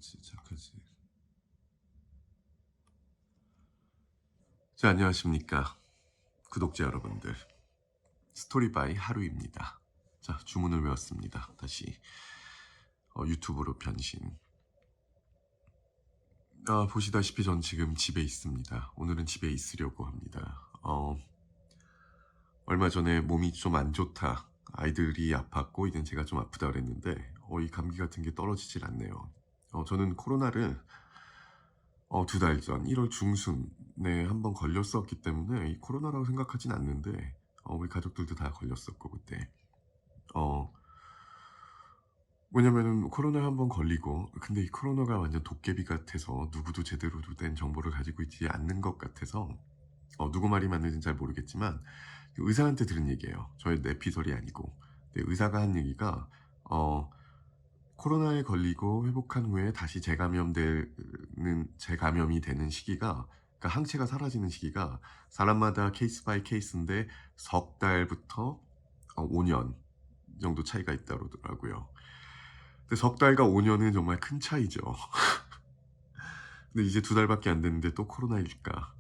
시작하지. 자, 안녕하십니까 구독자 여러분들. 스토리바이 하루입니다. 자, 주문을 외웠습니다. 다시 유튜브로 변신. 보시다시피 전 지금 집에 있습니다. 오늘은 집에 있으려고 합니다. 얼마 전에 몸이 좀 안 좋다, 아이들이 아팠고 이젠 제가 좀 아프다 그랬는데 이 감기 같은 게 떨어지질 않네요. 저는 코로나를 2달 전 1월 중순에 한번 걸렸었기 때문에 이 코로나라고 생각하진 않는데 우리 가족들도 다 걸렸었고 그때 왜냐면은 코로나에 한번 걸리고, 근데 이 코로나가 완전 도깨비 같아서 누구도 제대로 된 정보를 가지고 있지 않는 것 같아서 누구 말이 맞는지는 잘 모르겠지만 의사한테 들은 얘기예요. 저의 내피설이 아니고. 근데 의사가 한 얘기가 코로나에 걸리고 회복한 후에 다시 재감염이 되는 시기가, 그러니까 항체가 사라지는 시기가 사람마다 케이스 바이 케이스인데 석 달부터 5년 정도 차이가 있다고 그러더라고요. 근데 석 달과 5년은 정말 큰 차이죠. 근데 이제 2달밖에 안 됐는데 또 코로나일까?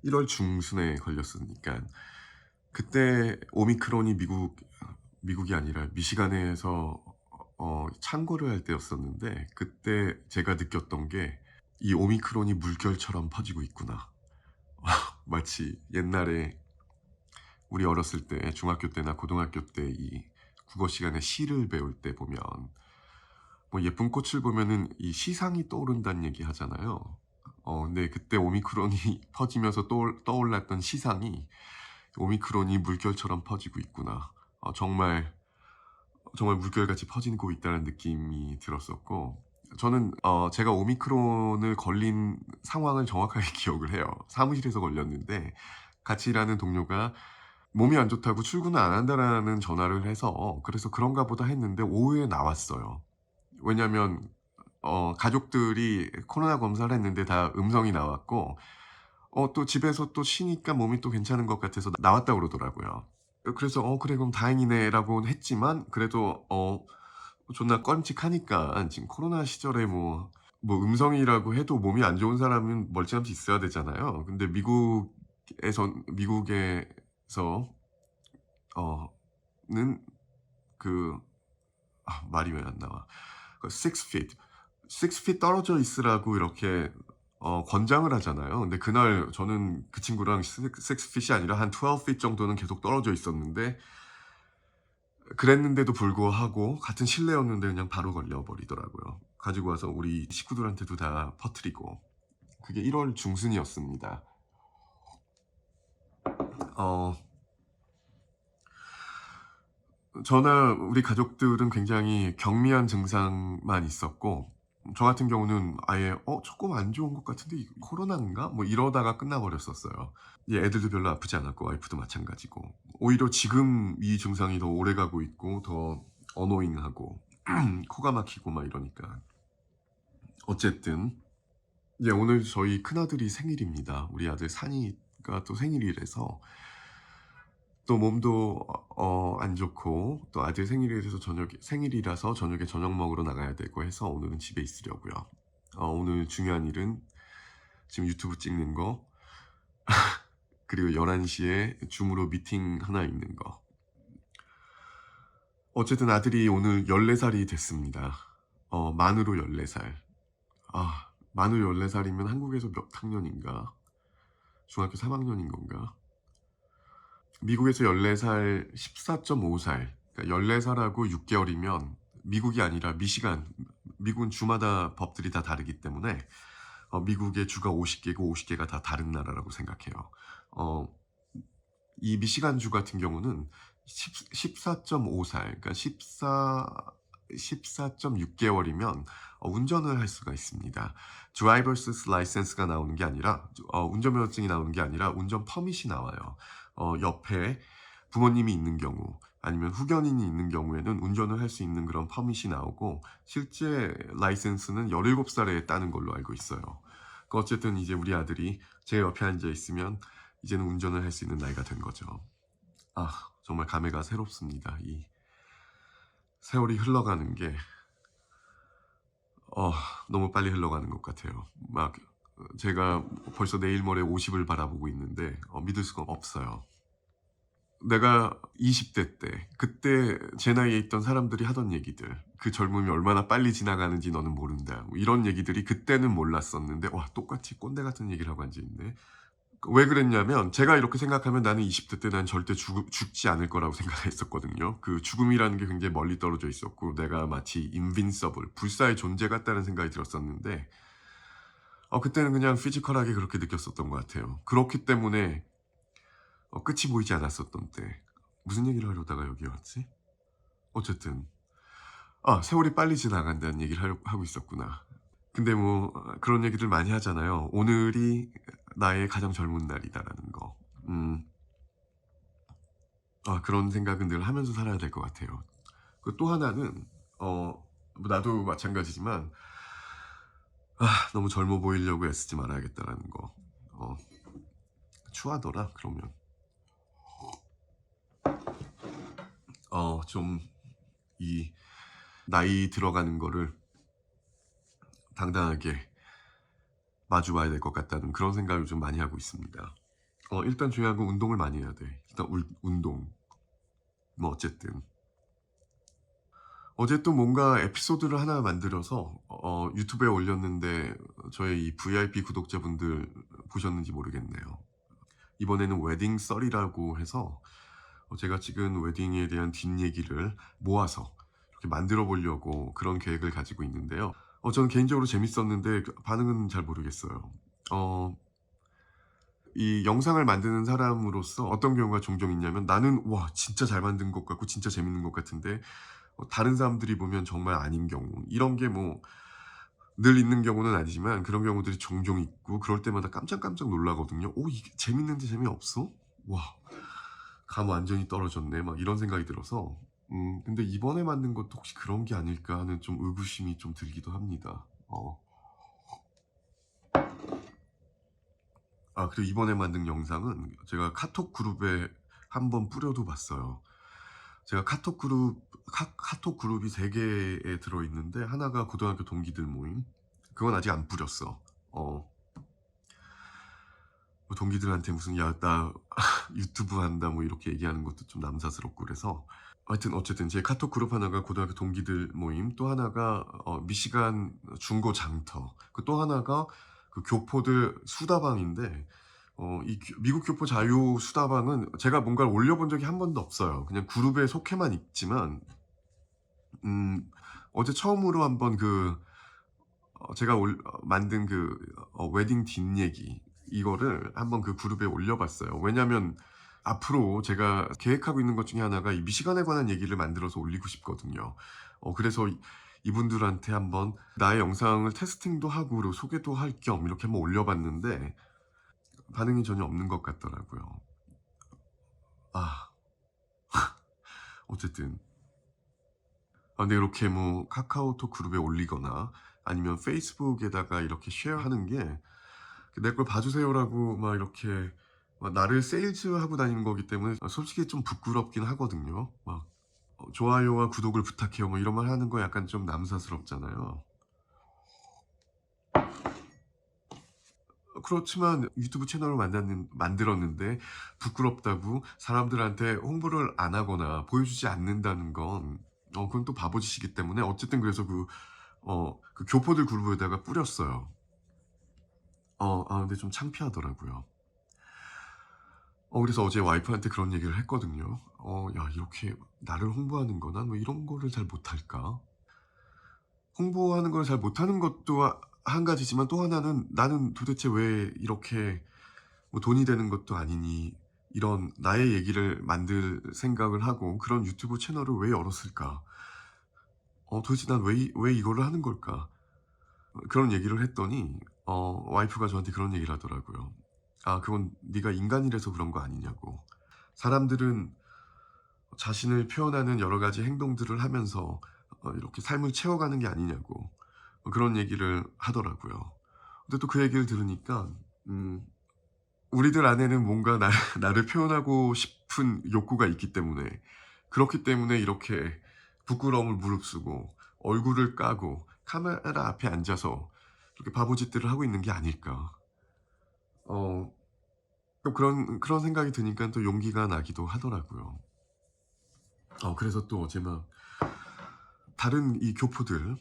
1월 중순에 걸렸으니까 그때 오미크론이 미국이 아니라 미시간에서 창고를 할 때였었는데, 그때 제가 느꼈던 게 이 오미크론이 물결처럼 퍼지고 있구나. 마치 옛날에 우리 어렸을 때 중학교 때나 고등학교 때 이 국어 시간에 시를 배울 때 보면 뭐 예쁜 꽃을 보면은 이 시상이 떠오른다는 얘기 하잖아요. 근데 그때 오미크론이 퍼지면서 떠올랐던 시상이 오미크론이 물결처럼 퍼지고 있구나. 정말 물결같이 퍼지고 있다는 느낌이 들었었고, 저는 제가 오미크론을 걸린 상황을 정확하게 기억을 해요. 사무실에서 걸렸는데 같이 일하는 동료가 몸이 안 좋다고 출근을 안 한다라는 전화를 해서 그래서 그런가 보다 했는데 오후에 나왔어요. 왜냐면 가족들이 코로나 검사를 했는데 다 음성이 나왔고 또 집에서 또 쉬니까 몸이 또 괜찮은 것 같아서 나왔다고 그러더라고요. 그래서 그래 그럼 다행이네 라고 했지만, 그래도 존나 껄찍하니까 지금 코로나 시절에 뭐 음성이라고 해도 몸이 안 좋은 사람은 멀찌감치 있어야 되잖아요. 근데 미국에서 는 그 말이 왜 안 나와? 6 feet 떨어져 있으라고 이렇게 권장을 하잖아요. 근데 그날 저는 그 친구랑 6feet이 아니라 한 12feet 정도는 계속 떨어져 있었는데, 그랬는데도 불구하고 같은 실내였는데 그냥 바로 걸려버리더라고요. 가지고 와서 우리 식구들한테도 다 퍼뜨리고. 그게 1월 중순이었습니다. 저나 우리 가족들은 굉장히 경미한 증상만 있었고, 저 같은 경우는 아예 조금 안 좋은 것 같은데 이거 코로나인가? 뭐 이러다가 끝나버렸었어요. 애들도 별로 아프지 않았고 와이프도 마찬가지고, 오히려 지금 이 증상이 더 오래가고 있고 더 어노잉하고 코가 막히고 막 이러니까. 어쨌든 오늘 저희 큰아들이 생일입니다. 우리 아들 산이가 또 생일이라서, 또 몸도 안 좋고 또 아들 생일이라서 저녁에 저녁 먹으러 나가야 되고 해서 오늘은 집에 있으려고요. 오늘 중요한 일은 지금 유튜브 찍는 거 그리고 11시에 줌으로 미팅 하나 있는 거. 어쨌든 아들이 오늘 14살이 됐습니다. 만으로 14살. 만으로 14살이면 한국에서 몇 학년인가? 중학교 3학년인 건가? 미국에서 14살 14.5살, 그러니까 14살하고 6개월이면 미국이 아니라 미국은 주마다 법들이 다 다르기 때문에 미국의 주가 50개고 50개가 다 다른 나라라고 생각해요. 이 미시간 주 같은 경우는 14.5살, 그러니까 14.6개월이면 운전을 할 수가 있습니다. 드라이버스 라이센스가 나오는 게 아니라 운전면허증이 나오는 게 아니라 운전 퍼밋이 나와요. 옆에 부모님이 있는 경우 아니면 후견인이 있는 경우에는 운전을 할 수 있는 그런 퍼밋이 나오고, 실제 라이센스는 17살에 따는 걸로 알고 있어요. 어쨌든 이제 우리 아들이 제 옆에 앉아 있으면 이제는 운전을 할 수 있는 나이가 된 거죠. 정말 감회가 새롭습니다. 이 세월이 흘러가는 게 어 너무 빨리 흘러가는 것 같아요. 막 제가 벌써 내일 모레 50을 바라보고 있는데 믿을 수가 없어요. 내가 20대 때 그때 제 나이에 있던 사람들이 하던 얘기들, "그 젊음이 얼마나 빨리 지나가는지 너는 모른다." 뭐 이런 얘기들이 그때는 몰랐었는데 와 똑같이 꼰대 같은 얘기를 하고 앉아 있네. 왜 그랬냐면 제가 이렇게 생각하면 나는 20대 때 난 절대 죽지 않을 거라고 생각했었거든요. 그 죽음이라는 게 굉장히 멀리 떨어져 있었고 내가 마치 invincible 불사의 존재 같다는 생각이 들었었는데 그때는 그냥 피지컬하게 그렇게 느꼈었던 것 같아요. 그렇기 때문에 끝이 보이지 않았었던 때. 무슨 얘기를 하려다가 여기 왔지? 어쨌든 세월이 빨리 지나간다는 얘기를 하고 있었구나. 근데 뭐 그런 얘기들 많이 하잖아요. 오늘이 나의 가장 젊은 날이다라는 거. 그런 생각은 늘 하면서 살아야 될 것 같아요. 또 하나는 뭐 나도 마찬가지지만 너무 젊어 보이려고 애쓰지 말아야겠다라는 거. 어 추하더라 그러면. 좀 이 나이 들어가는 거를 당당하게 마주 봐야 될 것 같다는 그런 생각을 좀 많이 하고 있습니다. 일단 중요한 건 운동을 많이 해야 돼. 일단 운동. 뭐 어쨌든. 어제 또 뭔가 에피소드를 하나 만들어서 유튜브에 올렸는데 저의 이 VIP 구독자분들 보셨는지 모르겠네요. 이번에는 웨딩 썰이라고 해서 제가 찍은 웨딩에 대한 뒷얘기를 모아서 이렇게 만들어 보려고 그런 계획을 가지고 있는데요. 저는 개인적으로 재밌었는데 반응은 잘 모르겠어요. 어 이 영상을 만드는 사람으로서 어떤 경우가 종종 있냐면 나는 '와 진짜 잘 만든 것 같고 진짜 재밌는 것 같은데' 다른 사람들이 보면 정말 아닌 경우, 이런 게 뭐 늘 있는 경우는 아니지만 그런 경우들이 종종 있고 그럴 때마다 깜짝깜짝 놀라거든요. '오 이게 재밌는데 재미없어? 와 감 완전히 떨어졌네.' 막 이런 생각이 들어서 근데 이번에 만든 것도 혹시 그런 게 아닐까 하는 좀 의구심이 좀 들기도 합니다. 그리고 이번에 만든 영상은 제가 카톡 그룹에 한번 뿌려도 봤어요. 제가 카톡 그룹이 3 개에 들어 있는데 하나가 고등학교 동기들 모임. 그건 아직 안 뿌렸어. 뭐 동기들한테 무슨 "야 나 유튜브 한다." 뭐 이렇게 얘기하는 것도 좀 남사스럽고 그래서 하여튼 어쨌든 제 카톡 그룹 하나가 고등학교 동기들 모임, 또 하나가 미시간 중고 장터, 또 하나가 그 교포들 수다방인데 이 미국 교포 자유 수다방은 제가 뭔가를 올려본 적이 한 번도 없어요. 그냥 그룹에 속해만 있지만 음 어제 처음으로 한번 제가 만든 웨딩 뒷얘기 이거를 한번 그 그룹에 올려봤어요. 왜냐하면 앞으로 제가 계획하고 있는 것 중에 하나가 이 미시간에 관한 얘기를 만들어서 올리고 싶거든요. 그래서 이분들한테 한번 나의 영상을 테스팅도 하고 그리고 소개도 할 겸 이렇게 한번 올려봤는데 반응이 전혀 없는 것 같더라고요. 아 어쨌든 근데 이렇게 뭐 카카오톡 그룹에 올리거나 아니면 페이스북에다가 이렇게 쉐어하는 게 "내 걸 봐 주세요."라고 막 이렇게 막 나를 세일즈하고 다니는 거기 때문에 솔직히 좀 부끄럽긴 하거든요. 막 "좋아요와 구독을 부탁해요." 뭐 이런 말 하는 거 약간 좀 남사스럽잖아요. 그렇지만 유튜브 채널을 만들었는데 부끄럽다고 사람들한테 홍보를 안 하거나 보여주지 않는다는 건 그건 또 바보짓이기 때문에 어쨌든 그래서 그 교포들 그룹에다가 뿌렸어요. 근데 좀 창피하더라고요. 그래서 어제 와이프한테 그런 얘기를 했거든요. "야 이렇게 나를 홍보하는 거나 뭐 이런 거를 잘 못할까?" 홍보하는 걸 잘 못하는 것도 한 가지지만 또 하나는 '나는 도대체 왜 이렇게 뭐 돈이 되는 것도 아니니 이런 나의 얘기를 만들 생각을 하고 그런 유튜브 채널을 왜 열었을까? 도대체 난 왜 이거를 하는 걸까?' 그런 얘기를 했더니 와이프가 저한테 그런 얘기를 하더라고요. 그건 네가 인간이라서 그런 거 아니냐."고. "사람들은 자신을 표현하는 여러 가지 행동들을 하면서 이렇게 삶을 채워가는 게 아니냐."고 그런 얘기를 하더라고요. 근데 또 그 얘기를 들으니까 음 우리들 안에는 뭔가 나 나를 표현하고 싶은 욕구가 있기 때문에, 그렇기 때문에 이렇게 부끄러움을 무릅쓰고 얼굴을 까고 카메라 앞에 앉아서 이렇게 바보짓들을 하고 있는 게 아닐까. 어 또 그런 생각이 드니까 또 용기가 나기도 하더라고요. 그래서 또 어제 막 다른 이 교포들,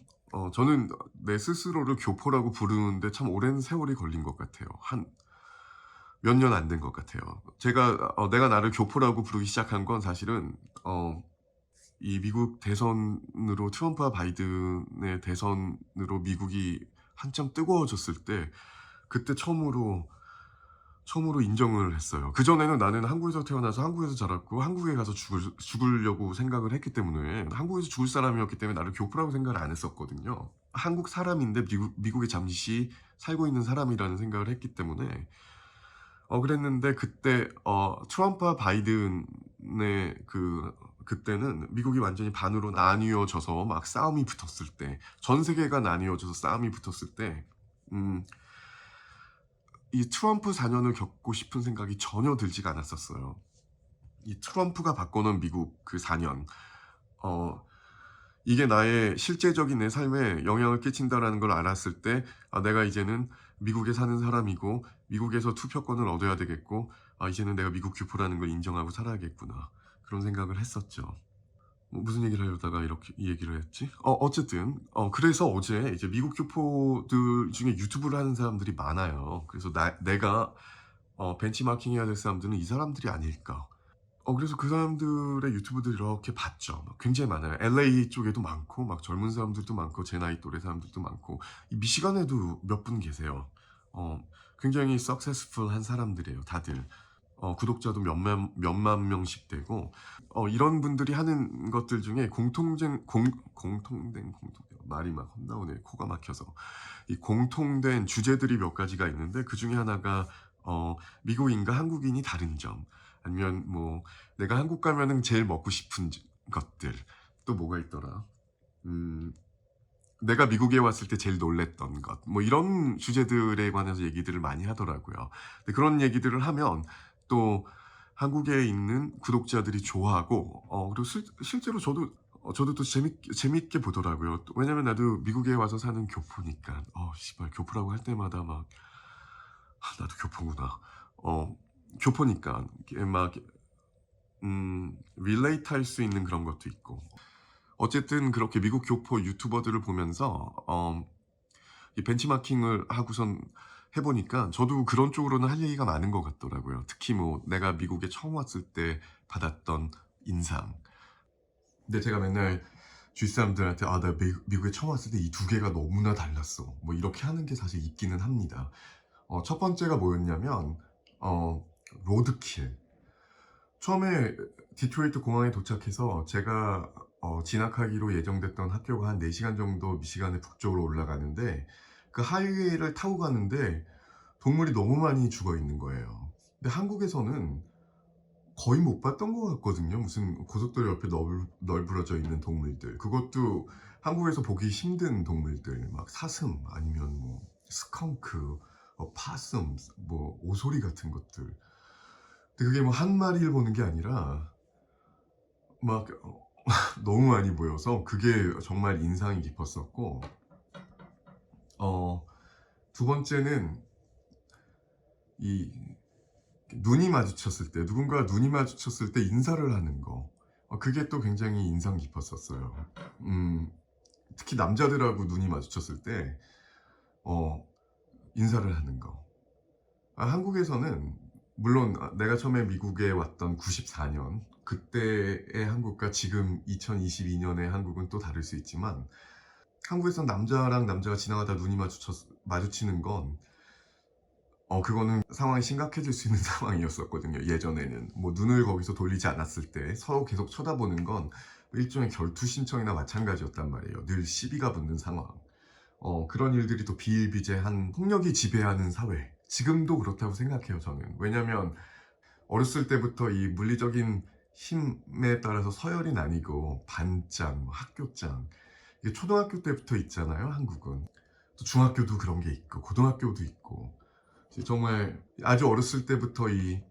저는 내 스스로를 교포라고 부르는데 참 오랜 세월이 걸린 것 같아요. 한 몇 년 안 된 것 같아요. 내가 나를 교포라고 부르기 시작한 건 사실은 이 미국 대선으로 트럼프와 바이든의 대선으로 미국이 한참 뜨거워졌을 때, 그때 처음으로 인정을 했어요. 그전에는 나는 한국에서 태어나서 한국에서 자랐고 한국에 가서 죽으려고 생각을 했기 때문에, 한국에서 죽을 사람이었기 때문에 나를 교포라고 생각을 안 했었거든요. 한국 사람인데 미국에 잠시 살고 있는 사람이라는 생각을 했기 때문에 그랬는데, 그때 트럼프와 바이든의 그때는 미국이 완전히 반으로 나뉘어져서 막 싸움이 붙었을 때, 전 세계가 나뉘어져서 싸움이 붙었을 때, 이 트럼프 4년을 겪고 싶은 생각이 전혀 들지가 않았었어요. 이 트럼프가 바꿔놓은 미국 그 4년, 이게 나의 실제적인 내 삶에 영향을 끼친다라는 걸 알았을 때, 내가 이제는 미국에 사는 사람이고 미국에서 투표권을 얻어야 되겠고, 이제는 내가 미국 교포라는 걸 인정하고 살아야겠구나, 그런 생각을 했었죠. 무슨 얘기를 하려다가 이렇게 이 얘기를 했지? 어쨌든 그래서 어제 이제 미국 교포들 중에 유튜브를 하는 사람들이 많아요. 그래서 내가 벤치마킹 해야 될 사람들은 이 사람들이 아닐까. 그래서 그 사람들의 유튜브들 이렇게 봤죠. 막 굉장히 많아요. LA 쪽에도 많고, 막 젊은 사람들도 많고, 제 나이 또래 사람들도 많고, 이 미시간에도 몇 분 계세요. 굉장히 석세스풀한 사람들이에요, 다들. 구독자도 몇만 명씩 되고, 이런 분들이 하는 것들 중에 공통된 말이 막 헛나오네, 코가 막혀서. 이 공통된 주제들이 몇 가지가 있는데, 그 중에 하나가 미국인과 한국인이 다른 점, 아니면 뭐 내가 한국 가면은 제일 먹고 싶은 것들, 또 뭐가 있더라. 내가 미국에 왔을 때 제일 놀랬던 것, 뭐 이런 주제들에 관해서 얘기들을 많이 하더라고요. 근데 그런 얘기들을 하면 또 한국에 있는 구독자들이 좋아하고, 그리고 실제로 저도 또 재밌게 보더라고요. 왜냐면 나도 미국에 와서 사는 교포니까, 씨발, 교포라고 할 때마다 막, 나도 교포구나. 교포니까 이게 막 릴레이트 할 수 있는 그런 것도 있고. 어쨌든 그렇게 미국 교포 유튜버들을 보면서 이 벤치마킹을 하고선 해보니까 저도 그런 쪽으로는 할 얘기가 많은 것 같더라고요. 특히 뭐 내가 미국에 처음 왔을 때 받았던 인상. 근데 제가 맨날 주위 사람들한테, 나 미국에 처음 왔을 때 이 두 개가 너무나 달랐어, 뭐 이렇게 하는 게 사실 있기는 합니다. 첫 번째가 뭐였냐면 로드킬. 처음에 디트로이트 공항에 도착해서 제가 진학하기로 예정됐던 학교가 한 4시간 정도 미시간의 북쪽으로 올라가는데, 그 하이웨이를 타고 가는데 동물이 너무 많이 죽어 있는 거예요. 근데 한국에서는 거의 못 봤던 것 같거든요. 무슨 고속도로 옆에 널브러져 있는 동물들, 그것도 한국에서 보기 힘든 동물들, 막 사슴, 아니면 뭐 스컹크, 파슴, 뭐 오소리 같은 것들. 근데 그게 뭐 한 마리를 보는 게 아니라 막 너무 많이 보여서 그게 정말 인상이 깊었었고, 두 번째는 이 누군가 눈이 마주쳤을 때 인사를 하는 거, 그게 또 굉장히 인상 깊었었어요. 특히 남자들하고 눈이 마주쳤을 때 인사를 하는 거. 한국에서는 물론 내가 처음에 미국에 왔던 94년 그때의 한국과 지금 2022년의 한국은 또 다를 수 있지만, 한국에서 남자랑 남자가 지나가다 눈이 마주치는 건 그거는 상황이 심각해질 수 있는 상황이었었거든요. 예전에는 뭐 눈을 거기서 돌리지 않았을 때 서로 계속 쳐다보는 건 일종의 결투 신청이나 마찬가지였단 말이에요. 늘 시비가 붙는 상황. 그런 일들이 또 비일비재한 폭력이 지배하는 사회, 지금도 그렇다고 생각해요, 저는. 왜냐면 어렸을 때부터 이 물리적인 힘에 따라서 서열이 나뉘고, 반장, 학교장, 이게 초등학교 때부터 있잖아요, 한국은. 또 중학교도 그런 게 있고 고등학교도 있고. 정말 아주 어렸을 때부터 이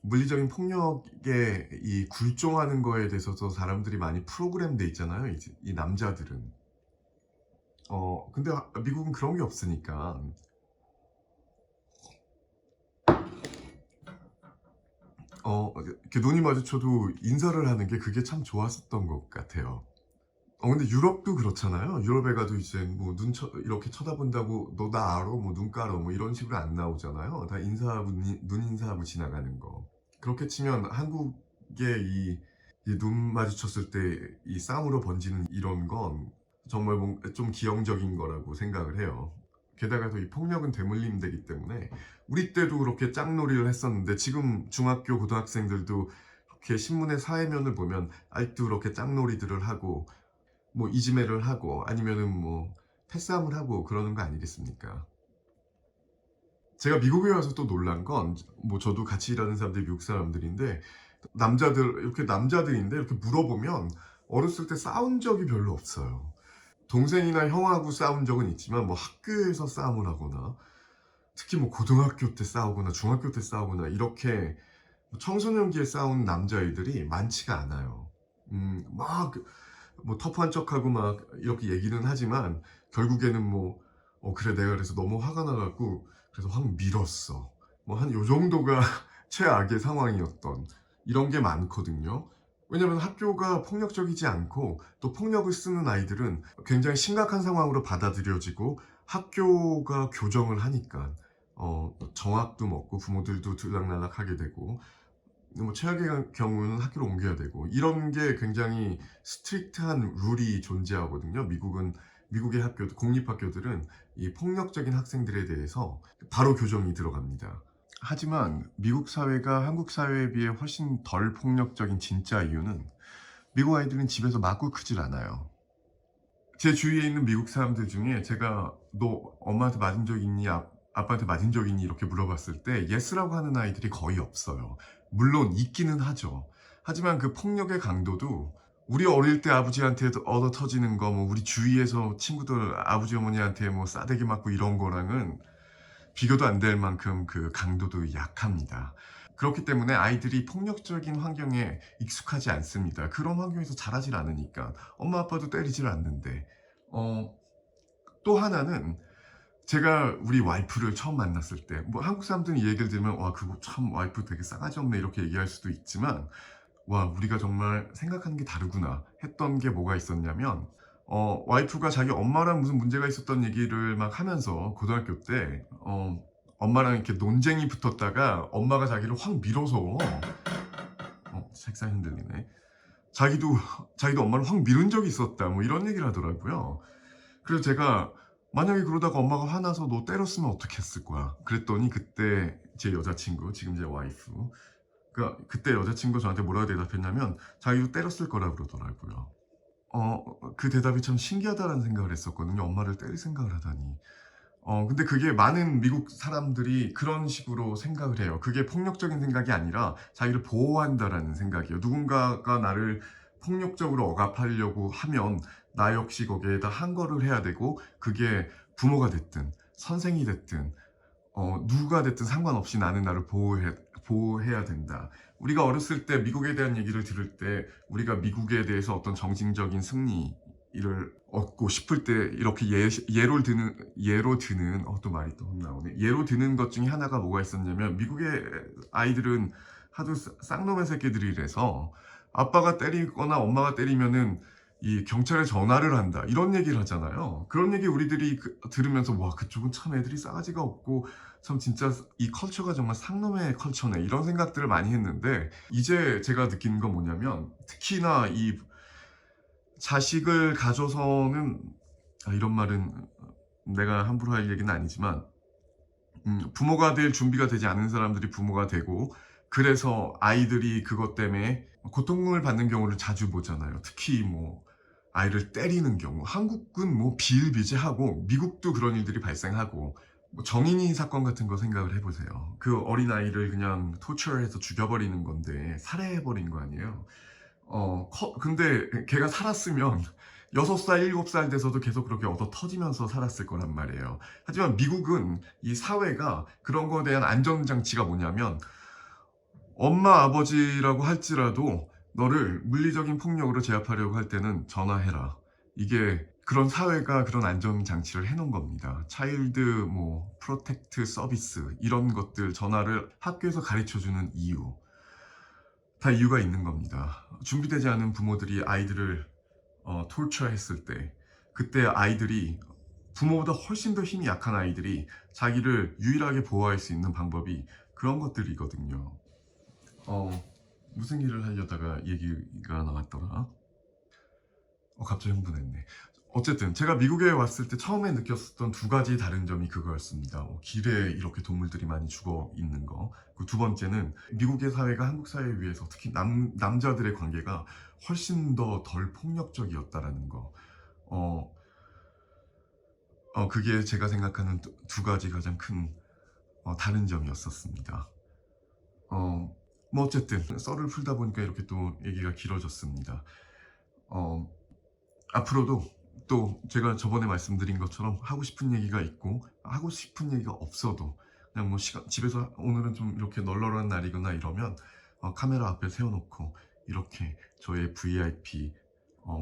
물리적인 폭력에 이 굴종하는 거에 대해서도 사람들이 많이 프로그램돼 있잖아요, 이 남자들은. 근데 미국은 그런 게 없으니까 이렇게 눈이 마주쳐도 인사를 하는 게 그게 참 좋았었던 것 같아요. 근데 유럽도 그렇잖아요. 유럽에 가도 이제 뭐 이렇게 쳐다본다고 "너 나 알아?" 뭐 "눈 깔아." 뭐 이런 식으로 안 나오잖아요. 다 인사하고 눈 인사하고 지나가는 거. 그렇게 치면 한국의 이 눈 마주쳤을 때 이 쌍으로 번지는 이런 건 정말 좀 기형적인 거라고 생각을 해요. 게다가 또 이 폭력은 되물림되기 때문에 우리 때도 그렇게 짝놀이를 했었는데 지금 중학교 고등학생들도 이렇게 신문의 사회면을 보면 아직도 그렇게 짝놀이들을 하고 뭐 이지매를 하고 아니면은 뭐 패싸움을 하고 그러는 거 아니겠습니까? 제가 미국에 와서 또 놀란 건 뭐 저도 같이 일하는 사람들이 미국 사람들인데 남자들인데 이렇게 물어보면 어렸을 때 싸운 적이 별로 없어요. 동생이나 형하고 싸운 적은 있지만 뭐 학교에서 싸움을 하거나 특히 뭐 고등학교 때 싸우거나 중학교 때 싸우거나 이렇게 청소년기에 싸운 남자애들이 많지가 않아요. 막 뭐 터프한 척하고 막 이렇게 얘기는 하지만 결국에는 뭐 그래 내가 그래서 너무 화가 나 갖고 그래서 확 밀었어. 뭐 한 요 정도가 최악의 상황이었던 이런 게 많거든요. 왜냐면 학교가 폭력적이지 않고 또 폭력을 쓰는 아이들은 굉장히 심각한 상황으로 받아들여지고 학교가 교정을 하니까 정학도 먹고 부모들도 들락날락하게 되고 뭐 최악의 경우는 학교를 옮겨야 되고 이런 게 굉장히 스트릭트한 룰이 존재하거든요. 미국의 공립학교들은 이 폭력적인 학생들에 대해서 바로 교정이 들어갑니다. 하지만 미국 사회가 한국 사회에 비해 훨씬 덜 폭력적인 진짜 이유는 미국 아이들은 집에서 맞고 크질 않아요. 제 주위에 있는 미국 사람들 중에 제가 "너 엄마한테 맞은 적 있니? 아빠한테 맞은 적 있니?" 이렇게 물어봤을 때 예스라고 하는 아이들이 거의 없어요. 물론 있기는 하죠. 하지만 그 폭력의 강도도 우리 어릴 때 아버지한테 얻어 터지는 거 뭐 우리 주위에서 친구들 아버지 어머니한테 뭐 싸대기 맞고 이런 거랑은 비교도 안 될 만큼 그 강도도 약합니다. 그렇기 때문에 아이들이 폭력적인 환경에 익숙하지 않습니다. 그런 환경에서 자라질 않으니까. 엄마 아빠도 때리질 않는데. 어 또 하나는 제가 우리 와이프를 처음 만났을 때 뭐 한국 사람들은 이 얘기를 들으면 '와 그거 참 와이프 되게 싸가지 없네.' 이렇게 얘기할 수도 있지만 '와 우리가 정말 생각하는 게 다르구나.' 했던 게 뭐가 있었냐면 와이프가 자기 엄마랑 무슨 문제가 있었던 얘기를 막 하면서 고등학교 때 엄마랑 이렇게 논쟁이 붙었다가 엄마가 자기를 확 밀어서 책상이 흔들리네. 자기도 자기도 엄마를 확 밀은 적이 있었다. 뭐 이런 얘기를 하더라고요. 그래서 제가 "만약에 그러다가 엄마가 화나서 너 때렸으면 어떻게 했을 거야?" 그랬더니 그때 제 여자친구 지금 제 와이프 그때 여자친구가 저한테 뭐라고 대답했냐면 자기도 때렸을 거라 그러더라고요. 그 대답이 참 신기하다라는 생각을 했었거든요. 엄마를 때릴 생각을 하다니. 근데 그게 많은 미국 사람들이 그런 식으로 생각을 해요. 그게 폭력적인 생각이 아니라 자기를 보호한다라는 생각이에요. 누군가가 나를 폭력적으로 억압하려고 하면 나 역시 거기에다 항거를 해야 되고 그게 부모가 됐든 선생이 됐든 누가 됐든 상관없이 나는 나를 보호해야 된다. 우리가 어렸을 때 미국에 대한 얘기를 들을 때 우리가 미국에 대해서 어떤 정신적인 승리를 얻고 싶을 때 이렇게 예로 드는 또 말이 또 헛나오네. 예로 드는 것 중에 하나가 뭐가 있었냐면 미국의 아이들은 하도 쌍놈의 새끼들이라서 아빠가 때리거나 엄마가 때리면은 이 경찰에 전화를 한다. 이런 얘기를 하잖아요. 그런 얘기 우리들이 들으면서 '와 그쪽은 참 애들이 싸가지가 없고 참 진짜 이 컬처가 정말 상놈의 컬처네.' 이런 생각들을 많이 했는데 이제 제가 느끼는 건 뭐냐면 특히나 이 자식을 가져서는 이런 말은 내가 함부로 할 얘기는 아니지만 부모가 될 준비가 되지 않은 사람들이 부모가 되고 그래서 아이들이 그것 때문에 고통을 받는 경우를 자주 보잖아요. 특히 뭐 아이를 때리는 경우. 한국은 뭐 비일비재하고 미국도 그런 일들이 발생하고 뭐 정인이 사건 같은 거 생각을 해 보세요. 그 어린아이를 그냥 토처해서 죽여버리는 건데 살해해 버린 거 아니에요. 근데 걔가 살았으면 6 살, 7살 돼서도 계속 그렇게 얻어 터지면서 살았을 거란 말이에요. 하지만 미국은 이 사회가 그런 거에 대한 안전장치가 뭐냐면 엄마, 아버지라고 할지라도 너를 물리적인 폭력으로 제압하려고 할 때는 전화해라. 이게 그런 사회가 그런 안전 장치를 해 놓은 겁니다. 차일드 뭐 프로텍트 서비스 이런 것들 전화를 학교에서 가르쳐 주는 이유. 다 이유가 있는 겁니다. 준비되지 않은 부모들이 아이들을 톨처했을 때 그때 아이들이 부모보다 훨씬 더 힘이 약한 아이들이 자기를 유일하게 보호할 수 있는 방법이 그런 것들이거든요. 무슨 일을 하려다가 얘기가 나왔더라? 갑자기 흥분했네. 어쨌든 제가 미국에 왔을 때 처음에 느꼈었던 두 가지 다른 점이 그거였습니다. 길에 이렇게 동물들이 많이 죽어 있는 거. 그 두 번째는 미국의 사회가 한국 사회에 비해서 특히 남자들의 관계가 훨씬 더 덜 폭력적이었다라는 거. 어, 그게 제가 생각하는 두 가지 가장 큰 다른 점이었었습니다. 뭐 어쨌든 썰을 풀다 보니까 이렇게 또 얘기가 길어졌습니다. 어, 앞으로도 또 제가 저번에 말씀드린 것처럼 하고 싶은 얘기가 있고 하고 싶은 얘기가 없어도 그냥 뭐 집에서 오늘은 좀 이렇게 널널한 날이거나 이러면 카메라 앞에 세워놓고 이렇게 저의 VIP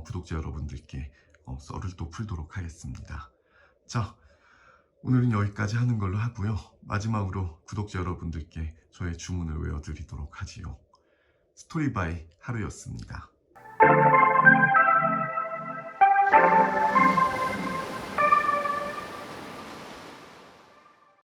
구독자 여러분들께 썰을 또 풀도록 하겠습니다. 자, 오늘은 여기까지 하는 걸로 하고요. 마지막으로 구독자 여러분들께 저의 주문을 외워드리도록 하지요. 스토리바이 하루였습니다.